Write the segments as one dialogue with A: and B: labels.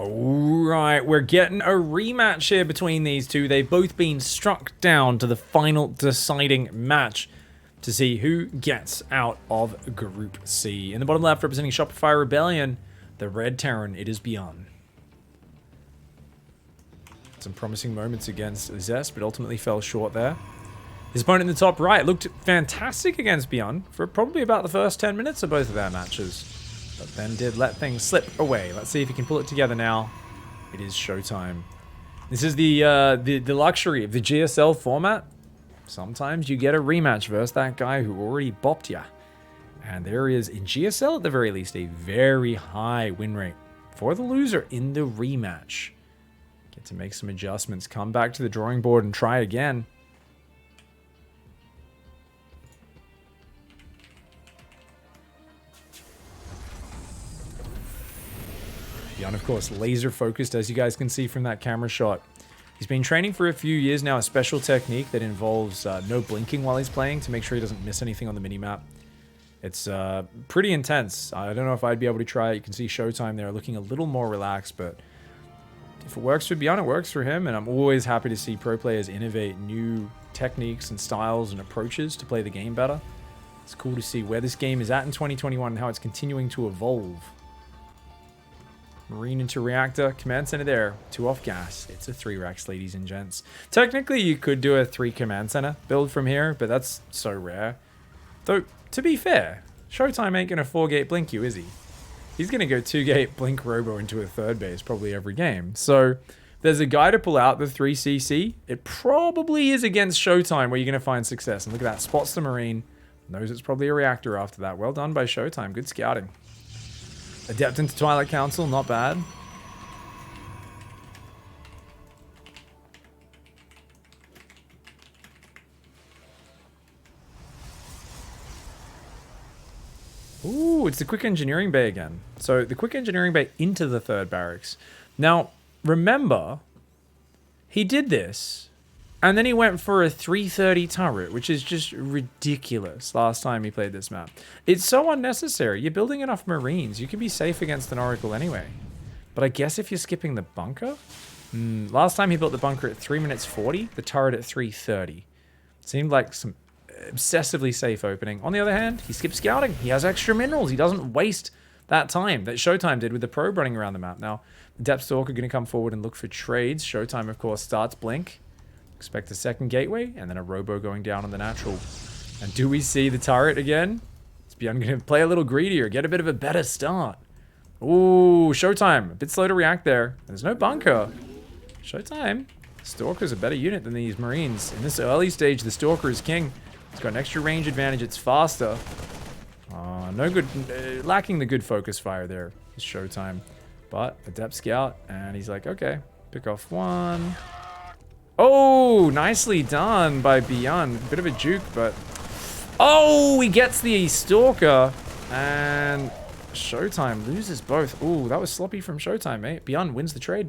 A: Alright, we're getting a rematch here between these two. They've both been struck down to the final deciding match to see who gets out of Group C. In the bottom left, representing Shopify Rebellion, the Red Terran, it is Byun. Some promising moments against Zest, but ultimately fell short there. His opponent in the top right looked fantastic against Byun for probably about the first 10 minutes of both of their matches, but then did let things slip away. Let's see if he can pull it together now. It is showtime. This is the luxury of the GSL format. Sometimes you get a rematch versus that guy who already bopped ya. And there is, in GSL at the very least, a very high win rate for the loser in the rematch. Get to make some adjustments, come back to the drawing board and try again. Byun, of course, laser focused, as you guys can see from that camera shot. He's been training for a few years now, a special technique that involves no blinking while he's playing to make sure he doesn't miss anything on the minimap. It's pretty intense. I don't know if I'd be able to try it. You can see Showtime there looking a little more relaxed, but if it works for Byun, it works for him, and I'm always happy to see pro players innovate new techniques and styles and approaches to play the game better. It's cool to see where this game is at in 2021 and how it's continuing to evolve. Marine into reactor, command center there, 2 off gas. It's a 3 racks, ladies and gents. Technically, you could do a 3 command center build from here, but that's so rare. Though, to be fair, Showtime ain't gonna 4-gate blink you, is he? He's gonna go 2-gate blink robo into a 3rd base probably every game. So, there's a guy to pull out the 3cc. It probably is against Showtime where you're gonna find success. And look at that, spots the Marine. Knows it's probably a reactor after that. Well done by Showtime, good scouting. Adept into Twilight Council, not bad. Ooh, it's the quick engineering bay again. So the quick engineering bay into the 3rd barracks. Now, remember, he did this, and then he went for a 330 turret, which is just ridiculous last time he played this map. It's so unnecessary. You're building enough Marines. You can be safe against an Oracle anyway. But I guess if you're skipping the bunker... last time he built the bunker at 3 minutes 40, the turret at 330. Seemed like some obsessively safe opening. On the other hand, he skipped scouting. He has extra minerals. He doesn't waste that time that Showtime did with the probe running around the map. Now, the Depth Stalker are going to come forward and look for trades. Showtime, of course, starts blink. Expect a 2nd gateway, and then a robo going down on the natural. And do we see the turret again? Is Byun going to play a little greedier, get a bit of a better start? Ooh, Showtime. A bit slow to react there. There's no bunker. Showtime. Stalker's a better unit than these Marines. In this early stage, the Stalker is king. It's got an extra range advantage. It's faster. No good, lacking the good focus fire there is Showtime. But a depth scout, and he's like, okay, pick off 1. Oh, nicely done by Byun. Bit of a juke, but... Oh, he gets the Stalker, and Showtime loses both. Ooh, that was sloppy from Showtime, mate. Byun wins the trade.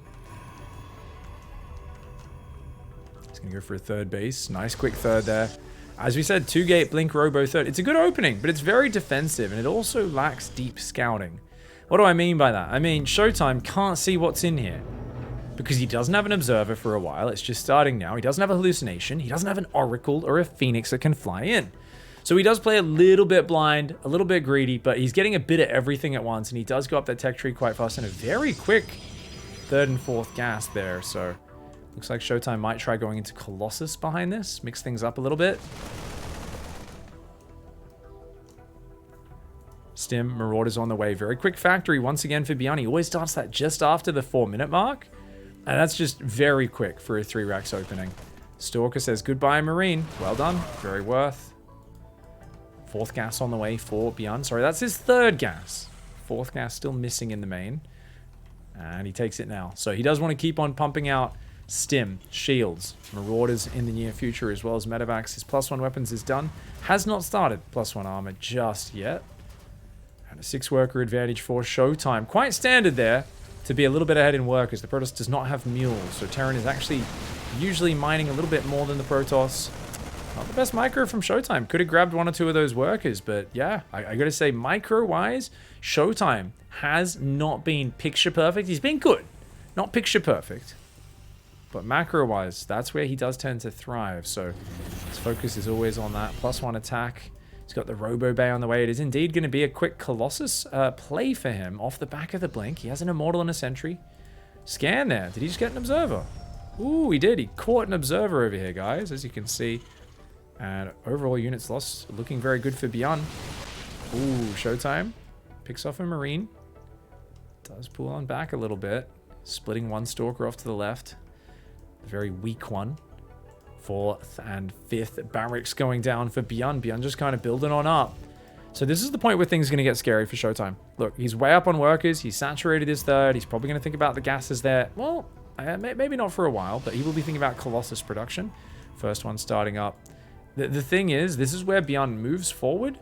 A: He's going to go for a 3rd base. Nice quick 3rd there. As we said, 2-gate blink robo 3rd. It's a good opening, but it's very defensive, and it also lacks deep scouting. What do I mean by that? I mean, Showtime can't see what's in here, because he doesn't have an observer for a while. It's just starting now. He doesn't have a hallucination. He doesn't have an oracle or a phoenix that can fly in. So he does play a little bit blind, a little bit greedy, but he's getting a bit of everything at once, and he does go up that tech tree quite fast and a very quick 3rd and 4th gas there. So looks like Showtime might try going into Colossus behind this, mix things up a little bit. Stim, Marauders on the way. Very quick factory once again for Byun. He always starts that just after the 4-minute mark. And that's just very quick for a 3 racks opening. Stalker says goodbye, Marine. Well done. Very worth. 4th gas on the way for Byun. Sorry, that's his 3rd gas. 4th gas still missing in the main. And he takes it now. So he does want to keep on pumping out Stim, Shields, Marauders in the near future, as well as Medivacs. His +1 weapons is done. Has not started +1 armor just yet. And a 6 worker advantage for Showtime. Quite standard there to be a little bit ahead in work, as the Protoss does not have mules. So Terran is actually usually mining a little bit more than the Protoss. Not the best micro from Showtime. Could have grabbed 1 or 2 of those workers, but yeah, I gotta say, micro-wise, Showtime has not been picture perfect. He's been good, Not picture perfect, but macro-wise, that's where he does tend to thrive. So his focus is always on that +1 attack. He's got the Robo Bay on the way. It is indeed going to be a quick Colossus play for him off the back of the Blink. He has an Immortal and a Sentry. Scan there. Did he just get an Observer? Ooh, he did. He caught an Observer over here, guys, as you can see. And overall units lost looking very good for Byun. Ooh, Showtime. Picks off a Marine. Does pull on back a little bit. Splitting one Stalker off to the left. A very weak one. 4th and 5th barracks going down for Byun. Byun just kind of building on up. So this is the point where things are going to get scary for Showtime. Look, he's way up on workers. He's saturated his 3rd. He's probably going to think about the gases there. Well, maybe not for a while, but he will be thinking about Colossus production. First one starting up. The thing is, this is where Byun moves forward,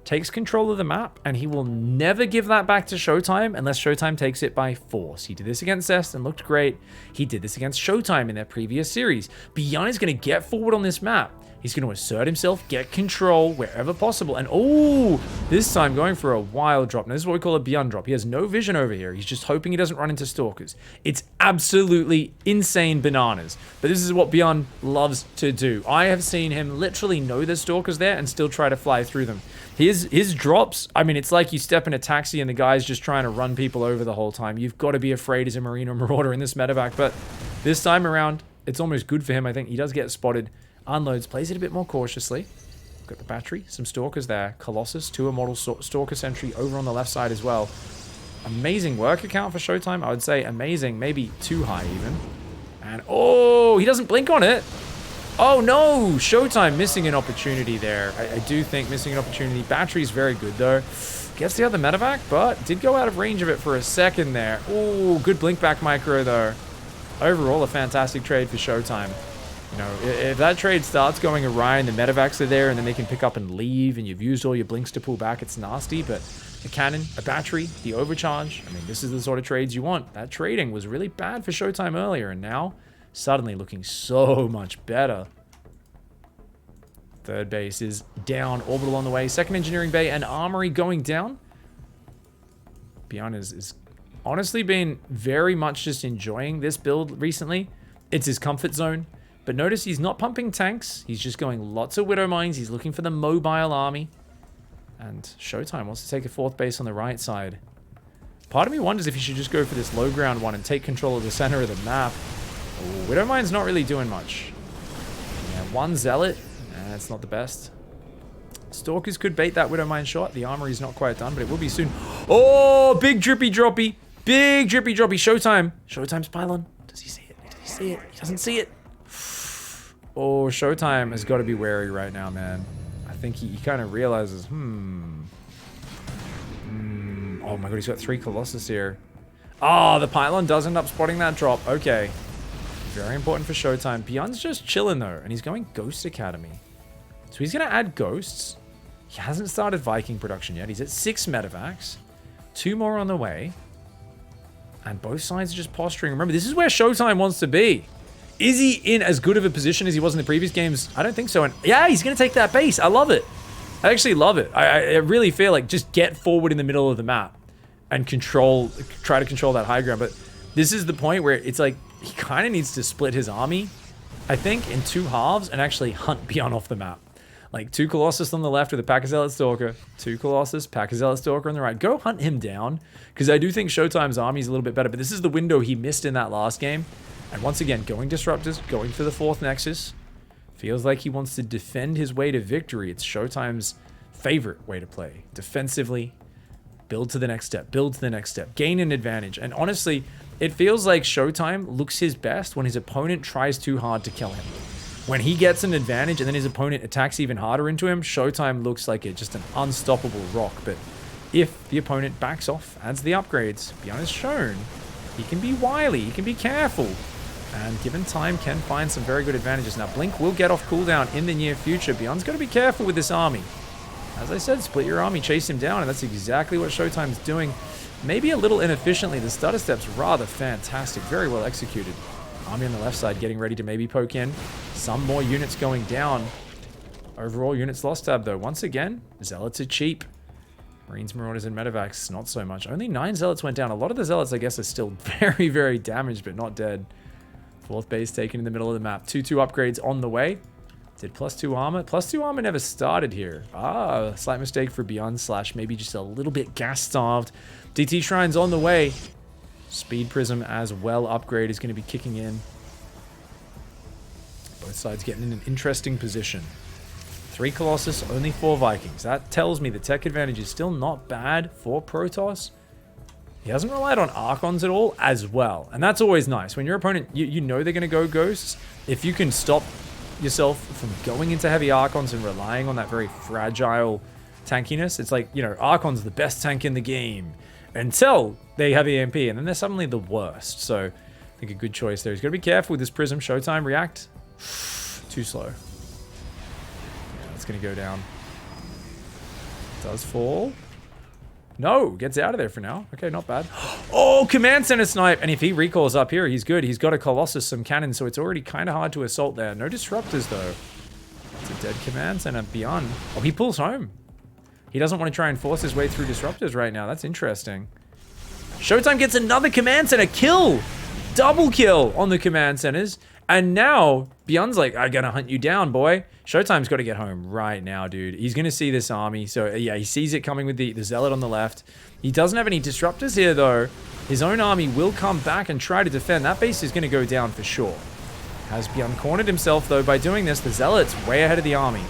A: takes control of the map, and he will never give that back to Showtime unless Showtime takes it by force. He did this against Zest and looked great. He did this against Showtime in their previous series. Byun is going to get forward on this map. He's going to assert himself, get control wherever possible. And oh, this time going for a wild drop. Now, this is what we call a Byun drop. He has no vision over here. He's just hoping he doesn't run into Stalkers. It's absolutely insane bananas. But this is what Byun loves to do. I have seen him literally know there's Stalkers there and still try to fly through them. His drops, I mean, it's like you step in a taxi and the guy's just trying to run people over the whole time. You've got to be afraid as a Marine or Marauder in this medevac. But this time around, it's almost good for him. I think he does get spotted. Unloads, plays it a bit more cautiously. Got the battery, some Stalkers there. Colossus, 2 Immortal Stalker Sentry over on the left side as well. Amazing worker count for Showtime. I would say amazing, maybe too high even. And oh, he doesn't blink on it. Oh no, Showtime missing an opportunity there. I do think missing an opportunity. Battery's very good though. Gets the other medevac, but did go out of range of it for a second there. Oh, good blink back micro though. Overall, a fantastic trade for Showtime. You know, if that trade starts going awry and the medevacs are there and then they can pick up and leave and you've used all your blinks to pull back, it's nasty. But a cannon, a battery, the overcharge, I mean, this is the sort of trades you want. That trading was really bad for Showtime earlier and now suddenly looking so much better. 3rd base is down, orbital on the way. 2nd engineering bay and armory going down. Byun is honestly been very much just enjoying this build recently. It's his comfort zone. But notice he's not pumping tanks. He's just going lots of Widow Mines. He's looking for the mobile army. And Showtime wants to take a 4th base on the right side. Part of me wonders if he should just go for this low ground one and take control of the center of the map. Ooh, Widow Mine's not really doing much. Yeah, 1 Zealot. That's not the best. Stalkers could bait that Widow Mine shot. The armory's not quite done, but it will be soon. Oh, big drippy droppy. Big drippy droppy. Showtime. Showtime's pylon. Does he see it? Does he see it? He doesn't see it. Oh, Showtime has got to be wary right now, man. I think he kind of realizes, Oh my god, he's got 3 Colossus here. Oh, the pylon does end up spotting that drop. Okay. Very important for Showtime. Byun's just chilling, though, and he's going Ghost Academy. So he's going to add Ghosts. He hasn't started Viking production yet. He's at 6 medevacs. 2 more on the way. And both sides are just posturing. Remember, this is where Showtime wants to be. Is he in as good of a position as he was in the previous games? I don't think so. And yeah, he's going to take that base. I love it. I actually love it. I really feel like just get forward in the middle of the map and try to control that high ground. But this is the point where it's like he kind of needs to split his army, I think, in 2 halves and actually hunt Byun off the map. Like 2 Colossus on the left with a Pack of Zealot Stalker, 2 Colossus, Pack of Zealot Stalker on the right. Go hunt him down, because I do think Showtime's army is a little bit better. But this is the window he missed in that last game. And once again, going Disruptors, going for the 4th Nexus. Feels like he wants to defend his way to victory. It's Showtime's favorite way to play. Defensively, build to the next step, build to the next step, gain an advantage. And honestly, it feels like Showtime looks his best when his opponent tries too hard to kill him. When he gets an advantage and then his opponent attacks even harder into him, Showtime looks like just an unstoppable rock. But if the opponent backs off, adds the upgrades, Byun has shown he can be wily, he can be careful. And given time, can find some very good advantages. Now, Blink will get off cooldown in the near future. Byun's got to be careful with this army. As I said, split your army, chase him down, and that's exactly what Showtime's doing. Maybe a little inefficiently. The stutter step's rather fantastic, very well executed. Army on the left side getting ready to maybe poke in. Some more units going down. Overall units lost tab, though. Once again, Zealots are cheap. Marines, Marauders, and Medevacs, not so much. Only 9 Zealots went down. A lot of the Zealots, I guess, are still very, very damaged, but not dead. 4th base taken in the middle of the map. 2-2 upgrades on the way. Did +2 armor? +2 armor never started here. Ah, slight mistake for Byun / maybe just a little bit gas-starved. DT Shrine's on the way. Speed Prism as well. Upgrade is going to be kicking in. Both sides getting in an interesting position. 3 Colossus, only 4 Vikings. That tells me the tech advantage is still not bad for Protoss. He hasn't relied on Archons at all as well. And that's always nice. When your opponent, you know they're going to go Ghosts. If you can stop yourself from going into heavy Archons and relying on that very fragile tankiness, it's like, you know, Archon's the best tank in the game until they have EMP, and then they're suddenly the worst. So I think a good choice there. He's got to be careful with this Prism. Showtime, react. Too slow. It's going to go down. Does fall. No, gets out of there for now. Okay, not bad. Oh, Command Center snipe. And if he recalls up here, he's good. He's got a Colossus, some cannons, so it's already kind of hard to assault there. No disruptors, though. It's a dead Command Center. Byun. Oh, he pulls home. He doesn't want to try and force his way through disruptors right now. That's interesting. Showtime gets another Command Center. Kill. Double kill on the Command Centers. And now, Byun's like, I'm gonna hunt you down, boy. Showtime's got to get home right now, dude. He's gonna see this army. So, yeah, he sees it coming with the Zealot on the left. He doesn't have any disruptors here, though. His own army will come back and try to defend. That base is gonna go down for sure. Has Byun cornered himself, though, by doing this. The Zealot's way ahead of the army.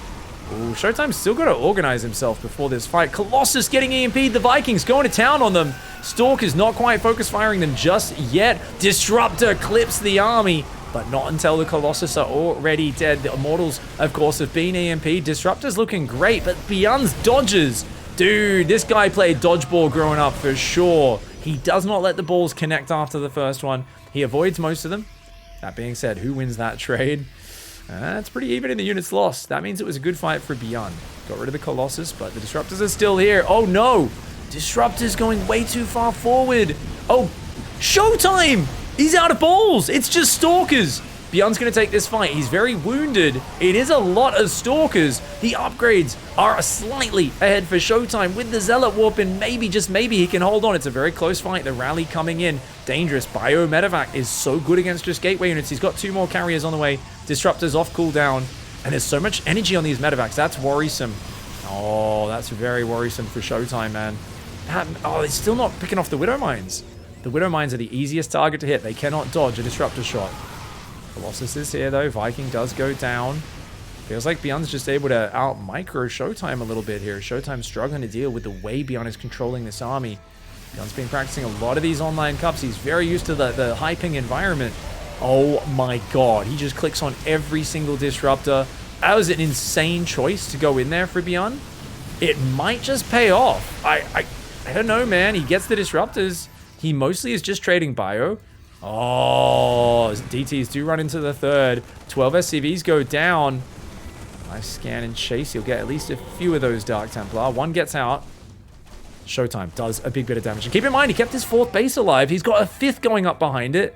A: Ooh, Showtime's still got to organize himself before this fight. Colossus getting EMP'd. The Vikings going to town on them. Stalker's not quite focus firing them just yet. Disruptor clips the army. But not until the Colossus are already dead. The Immortals, of course, have been EMP'd. Disruptor's looking great, but Byun's dodges. Dude, this guy played dodgeball growing up for sure. He does not let the balls connect after the first one. He avoids most of them. That being said, who wins that trade? It's pretty even in the units lost. That means it was a good fight for Byun. Got rid of the Colossus, but the Disruptors are still here. Oh, no. Disruptors going way too far forward. Oh, Showtime! He's out of balls. It's just Stalkers. Byun's going to take this fight. He's very wounded. It is a lot of Stalkers. The upgrades are slightly ahead for Showtime. With the Zealot warping, maybe, just maybe, he can hold on. It's a very close fight. The rally coming in. Dangerous. Bio Medevac is so good against just gateway units. He's got 2 more carriers on the way. Disruptors off cooldown. And there's so much energy on these Medevacs. That's worrisome. Oh, that's very worrisome for Showtime, man. Oh, he's still not picking off the Widow Mines. The Widow Mines are the easiest target to hit. They cannot dodge a Disruptor shot. Colossus is here, though. Viking does go down. Feels like Byun's just able to out-micro Showtime a little bit here. Showtime's struggling to deal with the way Byun is controlling this army. Byun's been practicing a lot of these online cups. He's very used to the high-ping environment. Oh my god. He just clicks on every single Disruptor. That was an insane choice to go in there for Byun. It might just pay off. I don't know, man. He gets the Disruptors. He mostly is just trading bio. Oh, DTs do run into the third. 12 SCVs go down. Nice scan and chase. He'll get at least a few of those Dark Templar. One gets out. Showtime does a big bit of damage. And keep in mind, he kept his 4th base alive. He's got a 5th going up behind it.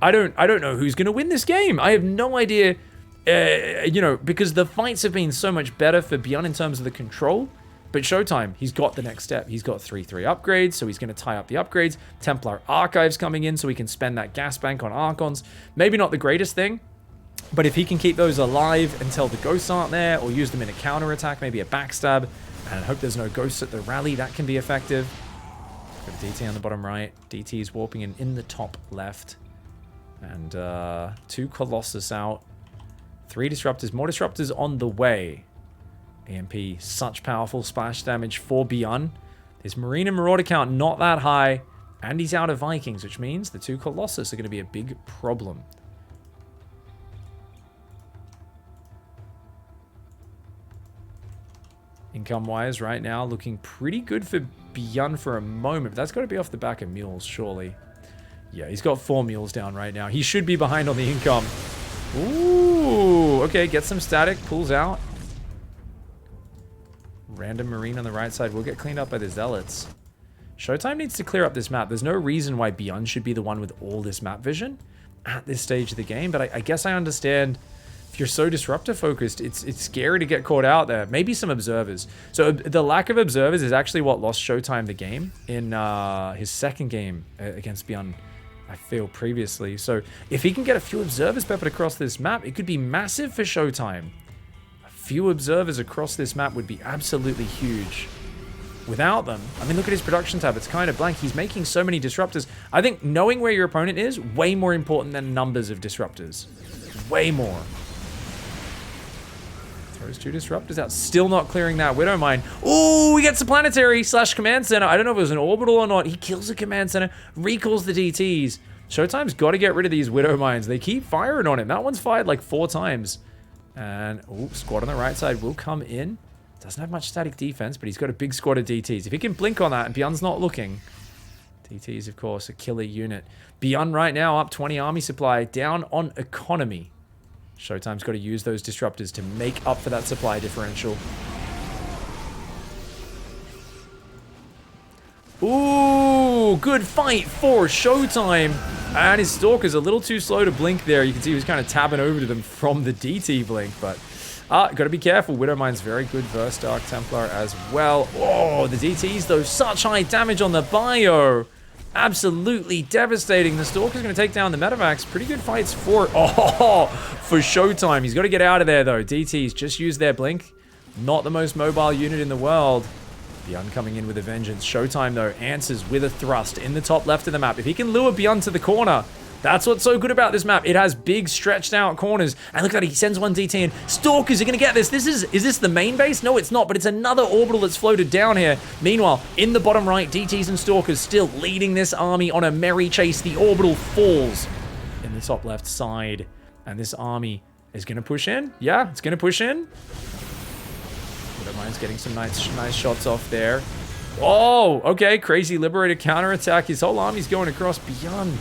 A: I don't know who's going to win this game. I have no idea, you know, because the fights have been so much better for Byun in terms of the control. But Showtime, he's got the next step. He's got 3-3 upgrades, so he's going to tie up the upgrades. Templar Archives coming in, so he can spend that gas bank on Archons. Maybe not the greatest thing, but if he can keep those alive until the ghosts aren't there, or use them in a counterattack, maybe a backstab, and I hope there's no ghosts at the rally, that can be effective. Got a DT on the bottom right. DT is warping in the top left. And 2 Colossus out. 3 Disruptors. More Disruptors on the way. EMP, such powerful splash damage for Byun. His Marine and Marauder count not that high, and he's out of Vikings, which means the 2 Colossus are going to be a big problem. Income-wise, right now, looking pretty good for Byun for a moment, but that's got to be off the back of mules, surely. Yeah, he's got 4 mules down right now. He should be behind on the income. Ooh, okay, gets some static, pulls out. Random Marine on the right side will get cleaned up by the Zealots. Showtime needs to clear up this map. There's no reason why Byun should be the one with all this map vision at this stage of the game, but I guess I understand if you're so disruptor focused, it's scary to get caught out there. Maybe some observers. So the lack of observers is actually what lost Showtime the game in his second game against Byun, I feel, previously. So if he can get a few observers peppered across this map, it could be massive for Showtime. A few observers across this map would be absolutely huge. Without them, I mean, look at his production tab. It's kind of blank. He's making so many disruptors. I think knowing where your opponent is, way more important than numbers of disruptors. Way more. Throws 2 disruptors out. Still not clearing that Widow Mine. Ooh, he gets the planetary / command center. I don't know if it was an orbital or not. He kills the command center, recalls the DTs. Showtime's got to get rid of these Widow Mines. They keep firing on him. That one's fired like 4 times. And, ooh, squad on the right side will come in. Doesn't have much static defense, but he's got a big squad of DTs. If he can blink on that and Byun's not looking, DTs, of course, a killer unit. Byun right now up 20 army supply, down on economy. Showtime's got to use those disruptors to make up for that supply differential. Ooh, good fight for Showtime. And his Stalker's a little too slow to blink there. You can see he was kind of tabbing over to them from the DT blink, but gotta be careful. Widow Mine's very good versus Dark Templar as well. Oh, the DTs though, such high damage on the bio. Absolutely devastating. The Stalker's gonna take down the Metavax. Pretty good fights for Showtime. He's got to get out of there though. DTs just use their blink. Not the most mobile unit in the world. Byun coming in with a vengeance. Showtime though answers with a thrust in the top left of the map. If he can lure Byun to the corner, that's what's so good about this map. It has big stretched out corners. And look at that, he sends one DT in. Stalkers are gonna get this. Is this the main base? No, it's not, but it's another orbital that's floated down here. Meanwhile, in the bottom right, DTs and Stalkers still leading this army on a merry chase. The orbital falls in the top left side. And this army is gonna push in. Yeah, it's gonna push in. Widow Mine's getting some nice shots off there. Oh, okay, crazy Liberator counterattack. His whole army's going across Byun.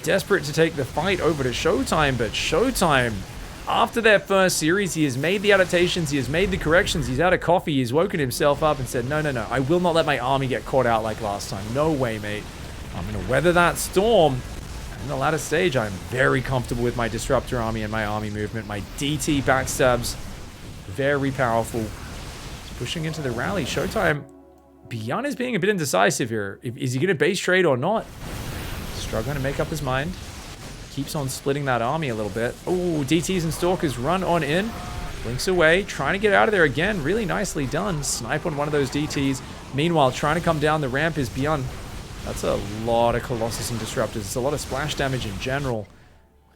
A: Desperate to take the fight over to Showtime, but Showtime, after their first series, he has made the adaptations, he has made the corrections, he's had a coffee, he's woken himself up and said, no, I will not let my army get caught out like last time. No way, mate. I'm going to weather that storm. In the latter stage, I'm very comfortable with my Disruptor army and my army movement. My DT backstabs, very powerful. He's pushing into the rally. Showtime, Byun is being a bit indecisive here. Is he going to base trade or not? Struggling to make up his mind. Keeps on splitting that army a little bit. Oh, DTs and Stalkers run on in. Blinks away. Trying to get out of there again. Really nicely done. Snipe on one of those DTs. Meanwhile, trying to come down the ramp is Byun. That's a lot of Colossus and Disruptors. It's a lot of splash damage in general.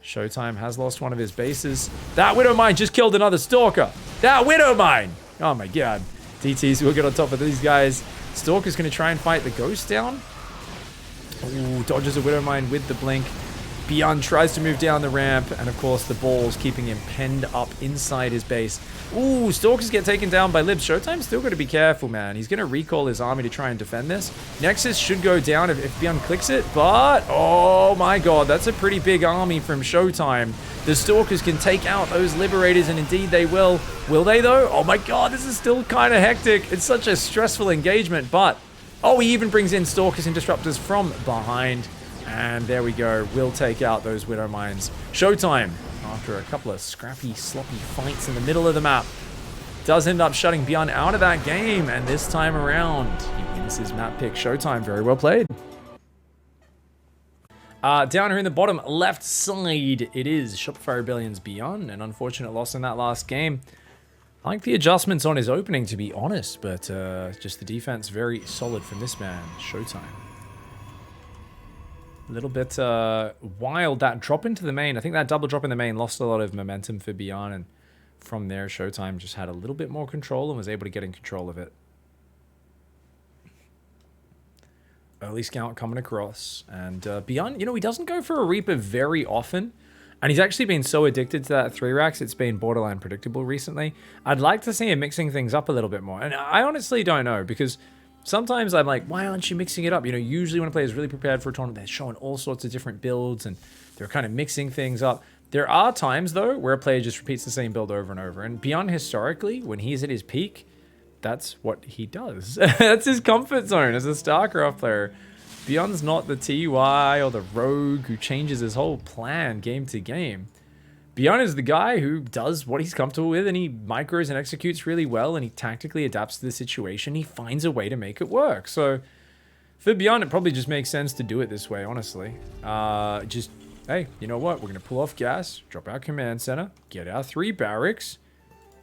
A: Showtime has lost one of his bases. That Widow Mine just killed another Stalker. That Widow Mine! Oh my god. DTs will get on top of these guys. Stalker's going to try and fight the Ghost down. Ooh, dodges a Widow Mine with the blink. Byun tries to move down the ramp, and of course the balls keeping him penned up inside his base. Ooh, Stalkers get taken down by Libs. Showtime's still got to be careful, man. He's going to recall his army to try and defend this. Nexus should go down if Byun clicks it, but oh my god, that's a pretty big army from Showtime. The Stalkers can take out those Liberators, and indeed they will. Will they though? Oh my god, this is still kind of hectic. It's such a stressful engagement, but oh, he even brings in Stalkers and Disruptors from behind. And there we go. We'll take out those Widow Mines. Showtime, after a couple of scrappy, sloppy fights in the middle of the map, does end up shutting Byun out of that game. And this time around, he wins his map pick. Showtime, very well played. Down here in the bottom left side, it is Shopify Rebellion's Byun. An unfortunate loss in that last game. I like the adjustments on his opening, to be honest, but just the defense very solid from this man, Showtime. A little bit wild, that drop into the main. I think that double drop in the main lost a lot of momentum for Byun, and from there, Showtime just had a little bit more control and was able to get in control of it. Early scout coming across, and Byun, you know, he doesn't go for a Reaper very often. And he's actually been so addicted to that 3-racks, it's been borderline predictable recently. I'd like to see him mixing things up a little bit more. And I honestly don't know, because sometimes I'm like, why aren't you mixing it up? You know, usually when a player is really prepared for a tournament, they're showing all sorts of different builds, and they're kind of mixing things up. There are times, though, where a player just repeats the same build over and over. And Byun, historically, when he's at his peak, that's what he does. That's his comfort zone as a StarCraft player. Byun's not the TY or the Rogue who changes his whole plan game to game. Byun is the guy who does what he's comfortable with, and he micros and executes really well, and he tactically adapts to the situation. He finds a way to make it work. So for Byun, it probably just makes sense to do it this way, honestly. Just, hey, you know what? We're going to pull off gas, drop our command center, get our 3 barracks,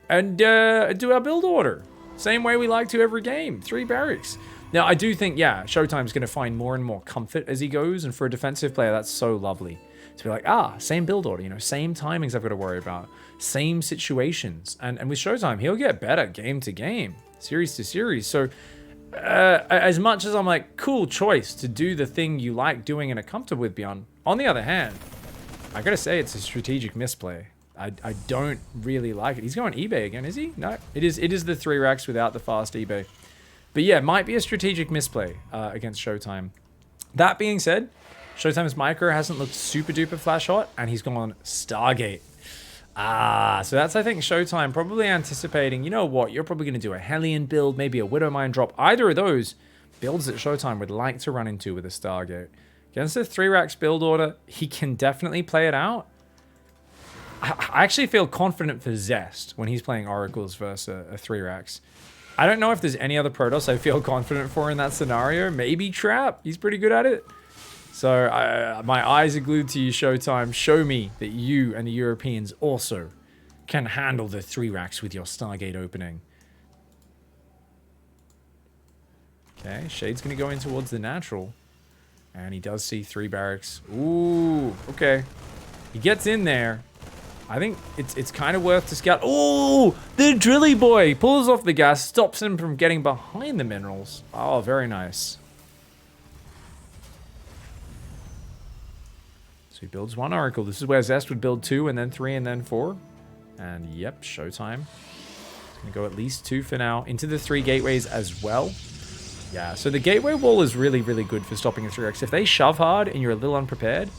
A: and do our build order. Same way we like to every game, 3 barracks. Now, I do think, yeah, Showtime's going to find more and more comfort as he goes, and for a defensive player, that's so lovely. To be like, same build order, you know, same timings I've got to worry about, same situations. And with Showtime, he'll get better game to game, series to series. So as much as I'm like, cool choice to do the thing you like doing and are comfortable with, Byun, on the other hand, I got to say it's a strategic misplay. I don't really like it. He's going eBay again, is he? No, it is the 3 racks without the fast eBay. But yeah, it might be a strategic misplay against Showtime. That being said, Showtime's micro hasn't looked super duper flash hot, and he's gone Stargate. So that's, I think, Showtime probably anticipating, you know what, you're probably going to do a Hellion build, maybe a Widowmine drop. Either of those builds that Showtime would like to run into with a Stargate. Against the 3 racks build order, he can definitely play it out. I actually feel confident for Zest when he's playing Oracles versus a 3 racks. I don't know if there's any other Protoss I feel confident for in that scenario. Maybe Trap. He's pretty good at it. So my eyes are glued to you, Showtime. Show me that you and the Europeans also can handle the 3 racks with your Stargate opening. Okay, Shade's going to go in towards the natural. And he does see 3 barracks. Ooh, okay. He gets in there. I think it's kind of worth to scout. Oh, the Drilly Boy pulls off the gas, stops him from getting behind the minerals. Oh, very nice. So he builds 1 Oracle. This is where Zest would build 2 and then 3 and then 4. And yep, Showtime. It's going to go at least 2 for now. Into the 3 gateways as well. Yeah, so the gateway wall is really, really good for stopping a 3x. If they shove hard and you're a little unprepared,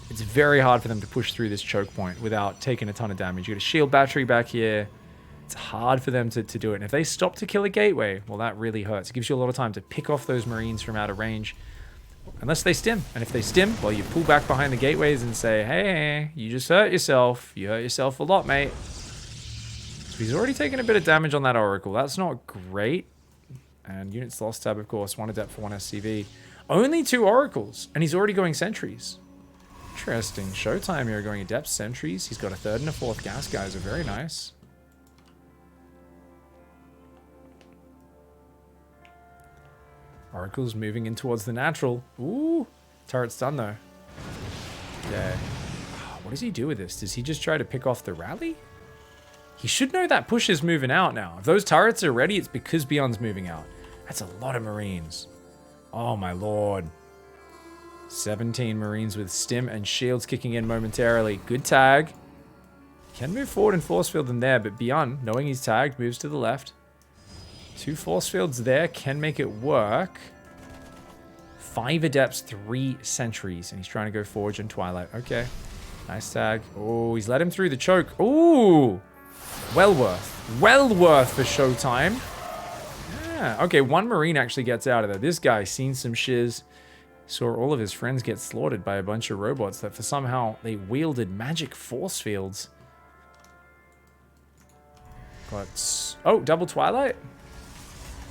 A: it's very hard for them to push through this choke point without taking a ton of damage. You got a shield battery back here. It's hard for them to do it. And if they stop to kill a gateway, well, that really hurts. It gives you a lot of time to pick off those Marines from out of range. Unless they stim. And if they stim, well, you pull back behind the gateways and say, hey, you just hurt yourself. You hurt yourself a lot, mate. So he's already taken a bit of damage on that Oracle. That's not great. And units lost tab, of course. 1 adept for 1 SCV. Only 2 Oracles. And he's already going sentries. Interesting. Showtime here going adept sentries. He's got a 3rd and a 4th gas geyser. Very nice. Oracle's moving in towards the natural. Ooh. Turret's done though. Yeah. What does he do with this? Does he just try to pick off the rally? He should know that push is moving out now. If those turrets are ready, it's because Byun's moving out. That's a lot of Marines. Oh my lord. 17 Marines with stim and shields kicking in momentarily. Good tag. Can move forward and force field them there, but Byun, knowing he's tagged, moves to the left. 2 force fields there can make it work. 5 adepts, 3 sentries, and he's trying to go Forge and Twilight. Okay, nice tag. Oh, he's let him through the choke. Ooh, well worth for Showtime. Yeah, okay, 1 Marine actually gets out of there. This guy's seen some shiz. Saw all of his friends get slaughtered by a bunch of robots that for somehow they wielded magic force fields. Got, oh, double Twilight.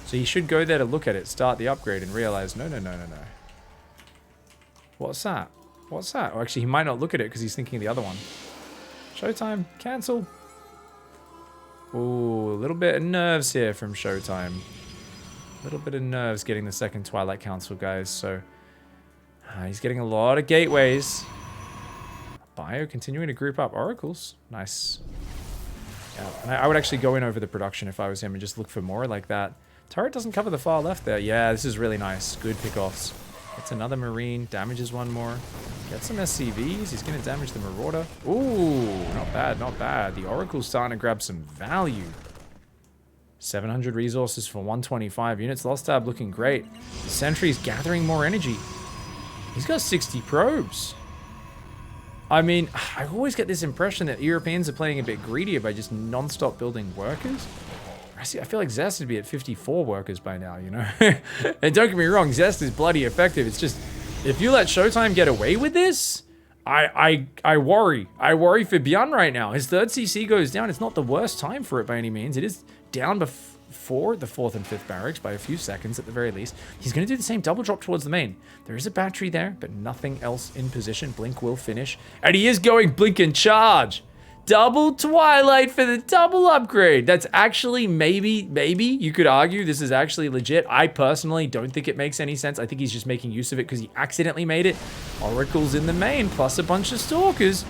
A: So he should go there to look at it, start the upgrade, and realize, no. What's that? What's that? Oh, actually, he might not look at it because he's thinking of the other one. Showtime, cancel. Ooh, a little bit of nerves here from Showtime. A little bit of nerves getting the 2nd Twilight Council, guys, so... he's getting a lot of gateways. Bio continuing to group up Oracles. Nice. Yeah, and I would actually go in over the production if I was him and just look for more like that. Turret doesn't cover the far left there. Yeah, this is really nice. Good pickoffs. Gets another Marine. Damages 1 more. Gets some SCVs. He's going to damage the Marauder. Ooh, not bad, not bad. The Oracle's starting to grab some value. 700 resources for 125 units. Lost tab looking great. The Sentry's gathering more energy. He's got 60 probes. I mean, I always get this impression that Europeans are playing a bit greedier by just non-stop building workers. I feel like Zest would be at 54 workers by now, you know? And don't get me wrong, Zest is bloody effective. It's just, if you let Showtime get away with this, I worry. I worry for Byun right now. His third CC goes down. It's not the worst time for it by any means. It is down before the 4th and 5th barracks by a few seconds at the very least. He's going to do the same double drop towards the main. There is a battery there, but nothing else in position. Blink will finish. And he is going blink and charge. Double Twilight for the double upgrade. That's actually maybe you could argue this is actually legit. I personally don't think it makes any sense. I think he's just making use of it because he accidentally made it. Oracle's in the main, plus a bunch of Stalkers.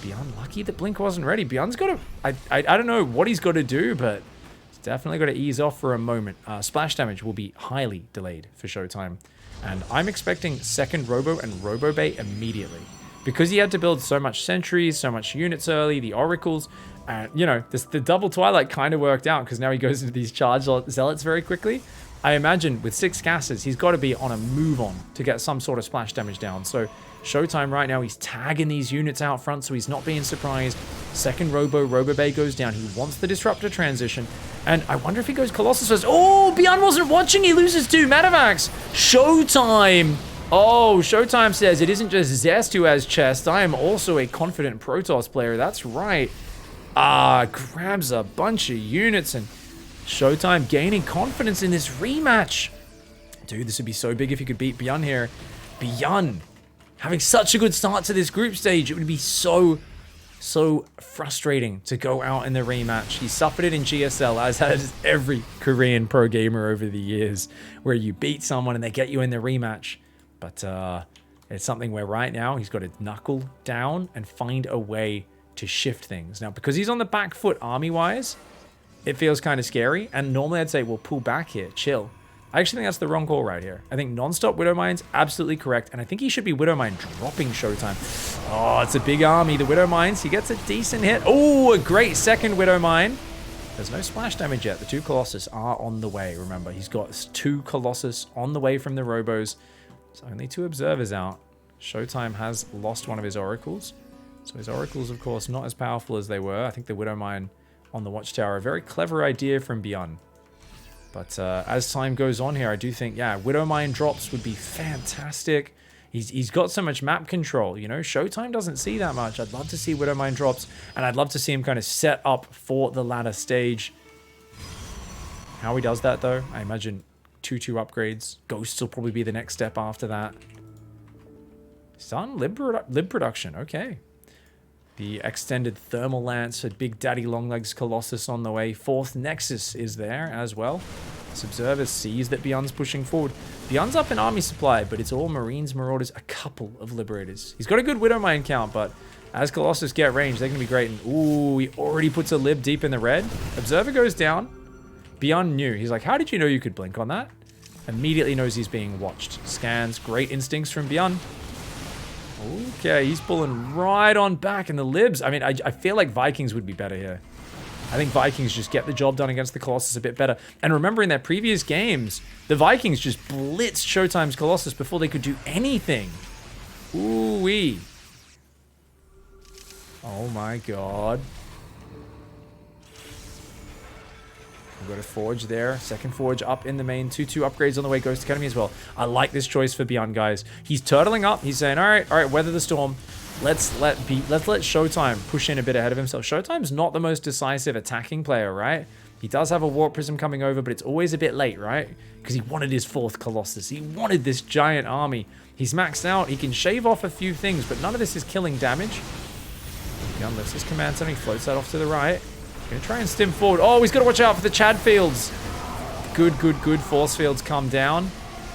A: Byun lucky that Blink wasn't ready. Byun's got to... I don't know what he's got to do, but he's definitely got to ease off for a moment. Splash damage will be highly delayed for Showtime. And I'm expecting second Robo and Robo Bay immediately. Because he had to build so much sentries, so much units early, the oracles, and you know, the double Twilight kind of worked out because now he goes into these charge zealots very quickly. I imagine with 6 gases, he's got to be on a move on to get some sort of splash damage down. So Showtime right now, he's tagging these units out front so he's not being surprised. Second Robo Bay goes down. He wants the Disruptor transition. And I wonder if he goes Colossus first. Oh, Byun wasn't watching. He loses 2 Metavacs. Showtime. Oh, Showtime says it isn't just Zest who has chest. I am also a confident Protoss player. That's right. Grabs a bunch of units and Showtime gaining confidence in this rematch. Dude, this would be so big if you could beat Byun here. Byun having such a good start to this group stage. It would be so frustrating to go out in the rematch. He suffered it in GSL, as has every Korean pro gamer over the years, where you beat someone and they get you in the rematch. But it's something where right now he's got to knuckle down and find a way to shift things. Now, because he's on the back foot army-wise, it feels kind of scary. And normally I'd say, well, pull back here, chill. I actually think that's the wrong call right here. I think non-stop Widowmine's absolutely correct. And I think he should be Widowmine dropping Showtime. Oh, it's a big army. The Widowmines, he gets a decent hit. Oh, a great second Widowmine. There's no splash damage yet. The 2 Colossus are on the way. Remember, he's got 2 Colossus on the way from the Robos. So only 2 observers out. Showtime has lost one of his oracles. So his oracles, of course, not as powerful as they were. I think the Widowmine on the Watchtower, a very clever idea from Byun. But as time goes on here, I do think, yeah, Widowmine drops would be fantastic. He's got so much map control, you know. Showtime doesn't see that much. I'd love to see Widowmine drops, and I'd love to see him kind of set up for the ladder stage. How he does that, though, I imagine 2/2 upgrades. Ghosts will probably be the next step after that. Sun lib production, okay. The extended thermal lance for Big Daddy Longlegs Colossus on the way. 4th Nexus is there as well. This observer sees that Byun's pushing forward. Byun's up in army supply, but it's all Marines, Marauders, a couple of Liberators. He's got a good Widowmine count, but as Colossus get range, they're going to be great. And ooh, he already puts a lib deep in the red. Observer goes down. Byun knew. He's like, how did you know you could blink on that? Immediately knows he's being watched. Scans. Great instincts from Byun. Okay, he's pulling right on back. And the libs, I mean, I feel like Vikings would be better here. I think Vikings just get the job done against the Colossus a bit better. And remember in their previous games, the Vikings just blitzed Showtime's Colossus before they could do anything. Ooh-wee. Oh my god. We've got a Forge there. Second Forge up in the main. 2/2 upgrades on the way. Ghost Academy as well. I like this choice for Byun, guys. He's turtling up. He's saying, all right, weather the storm. Let's let Showtime push in a bit ahead of himself. Showtime's not the most decisive attacking player, right? He does have a Warp Prism coming over, but it's always a bit late, right? Because he wanted his 4th Colossus. He wanted this giant army. He's maxed out. He can shave off a few things, but none of this is killing damage. Byun lifts his command center. He floats that off to the right. Gonna try and stim forward. Oh, he's got to watch out for the Chad fields. Good force fields come down.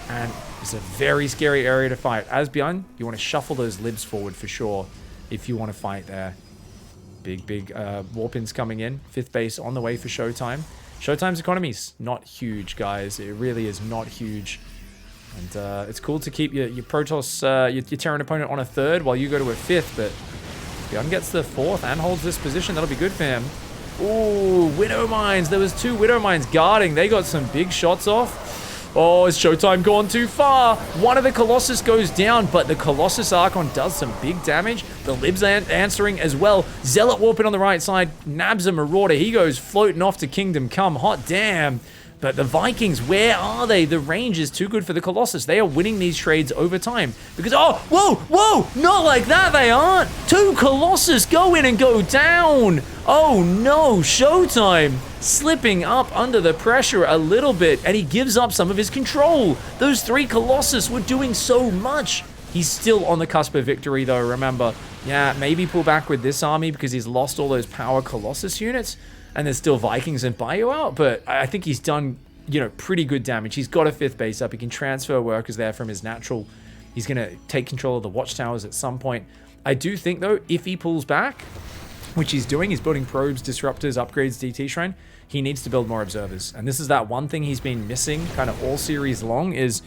A: And it's a very scary area to fight. As Byun, you want to shuffle those libs forward for sure if you want to fight there. Big warp-ins coming in. 5th base on the way for Showtime. Showtime's economy's not huge, guys. It really is not huge. And it's cool to keep your Protoss, your Terran opponent on a 3rd while you go to a 5th, but Byun gets the 4th and holds this position. That'll be good for him. Ooh, Widowmines. There was 2 Widowmines guarding. They got some big shots off. Oh, is Showtime gone too far? One of the Colossus goes down, but the Colossus Archon does some big damage. The Libs answering as well. Zealot warping on the right side. Nabs a Marauder. He goes floating off to Kingdom Come. Hot damn. But the Vikings, where are they? The range is too good for the Colossus. They are winning these trades over time. Because, oh, whoa, not like that, they aren't. 2 Colossus go in and go down. Oh no, Showtime slipping up under the pressure a little bit, and he gives up some of his control. Those 3 Colossus were doing so much. He's still on the cusp of victory though, remember. Yeah, maybe pull back with this army because he's lost all those power Colossus units. And there's still Vikings and Byun out, but I think he's done, you know, pretty good damage. He's got a 5th base up. He can transfer workers there from his natural. He's going to take control of the watchtowers at some point. I do think, though, if he pulls back, which he's doing, he's building probes, disruptors, upgrades, DT Shrine, he needs to build more observers. And this is that one thing he's been missing kind of all series long is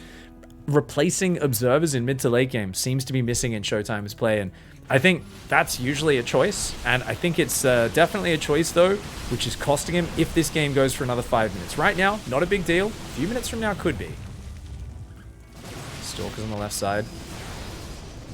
A: replacing observers in mid to late game seems to be missing in Showtime's play. And I think that's usually a choice, and I think it's definitely a choice, though, which is costing him if this game goes for another 5 minutes. Right now, not a big deal. A few minutes from now, could be. Stalkers on the left side.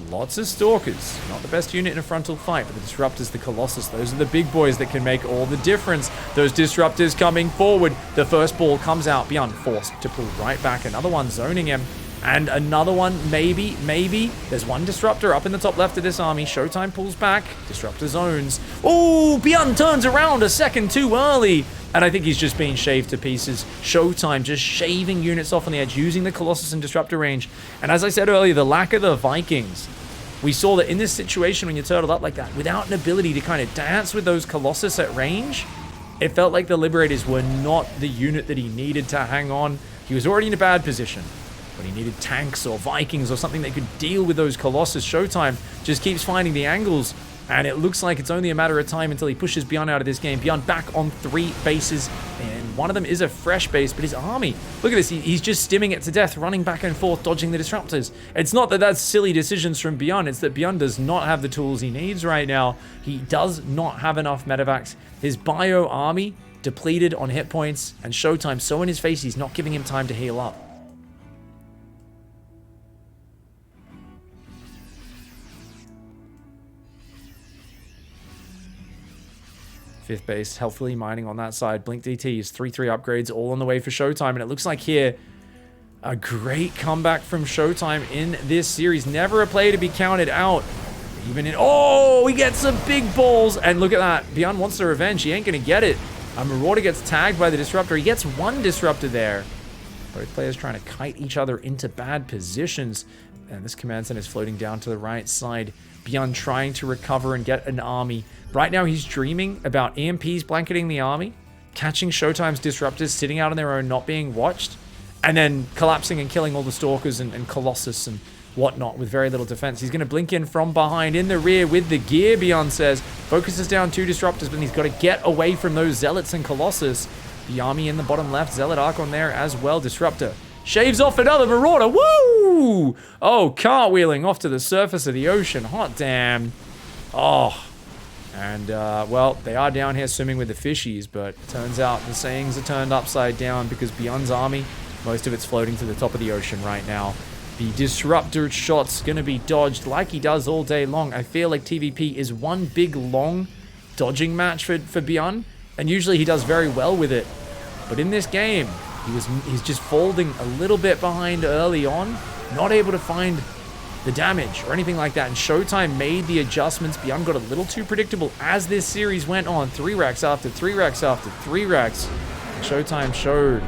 A: Lots of Stalkers. Not the best unit in a frontal fight, but the Disruptors, the Colossus, those are the big boys that can make all the difference. Those Disruptors coming forward. The first ball comes out. Byun forced to pull right back. Another one zoning him. And another one, maybe. There's one Disruptor up in the top left of this army. Showtime pulls back. Disruptor zones. Oh, Byun turns around a second too early. And I think he's just being shaved to pieces. Showtime just shaving units off on the edge, using the Colossus and Disruptor range. And as I said earlier, the lack of the Vikings. We saw that in this situation when you turtled up like that, without an ability to kind of dance with those Colossus at range, it felt like the Liberators were not the unit that he needed to hang on. He was already in a bad position. But he needed tanks or Vikings or something that could deal with those Colossus. Showtime just keeps finding the angles, and it looks like it's only a matter of time until he pushes Byun out of this game. Byun back on 3 bases, and one of them is a fresh base, but his army, look at this, he's just stimming it to death, running back and forth, dodging the Disruptors. It's not that that's silly decisions from Byun, it's that Byun does not have the tools he needs right now. He does not have enough medevacs. His bio army depleted on hit points, and Showtime so in his face, he's not giving him time to heal up. Fifth base, healthily mining on that side. Blink DTs, 3-3 upgrades, all on the way for Showtime. And it looks like here, a great comeback from Showtime in this series. Never a play to be counted out. Even in, oh, he gets some big balls. And look at that. Byun wants the revenge. He ain't going to get it. Marauder gets tagged by the Disruptor. He gets one Disruptor there. Both players trying to kite each other into bad positions. And this command center is floating down to the right side. Byun trying to recover and get an army. Right now, he's dreaming about EMPs blanketing the army, catching Showtime's Disruptors sitting out on their own, not being watched, and then collapsing and killing all the Stalkers and Colossus and whatnot with very little defense. He's going to blink in from behind in the rear with the gear, Byun says. Focuses down 2 Disruptors, but he's got to get away from those Zealots and Colossus. The army in the bottom left, Zealot Archon there as well. Disruptor shaves off another Marauder. Woo! Oh, cartwheeling off to the surface of the ocean. Hot damn. Oh. And, well, they are down here swimming with the fishies, but it turns out the sayings are turned upside down because Byun's army, most of it's floating to the top of the ocean right now. The Disruptor shot's going to be dodged like he does all day long. I feel like TvP is one big, long dodging match for Byun, and usually he does very well with it. But in this game, he's just folding a little bit behind early on, not able to find the damage or anything like that. And Showtime made the adjustments. Byun got a little too predictable as this series went on. 3 racks after 3 racks after 3 racks. And Showtime showed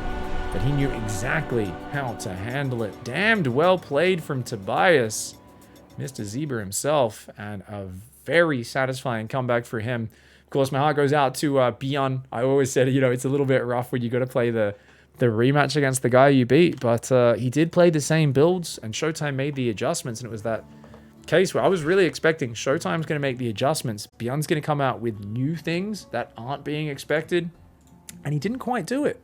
A: that he knew exactly how to handle it. Damned well played from Tobias. Mr. Zebra himself, and a very satisfying comeback for him. Of course, my heart goes out to Byun. I always said, you know, it's a little bit rough when you got to play the rematch against the guy you beat, but he did play the same builds, and Showtime made the adjustments, and it was that case where I was really expecting Showtime's going to make the adjustments. Byun's going to come out with new things that aren't being expected, and he didn't quite do it.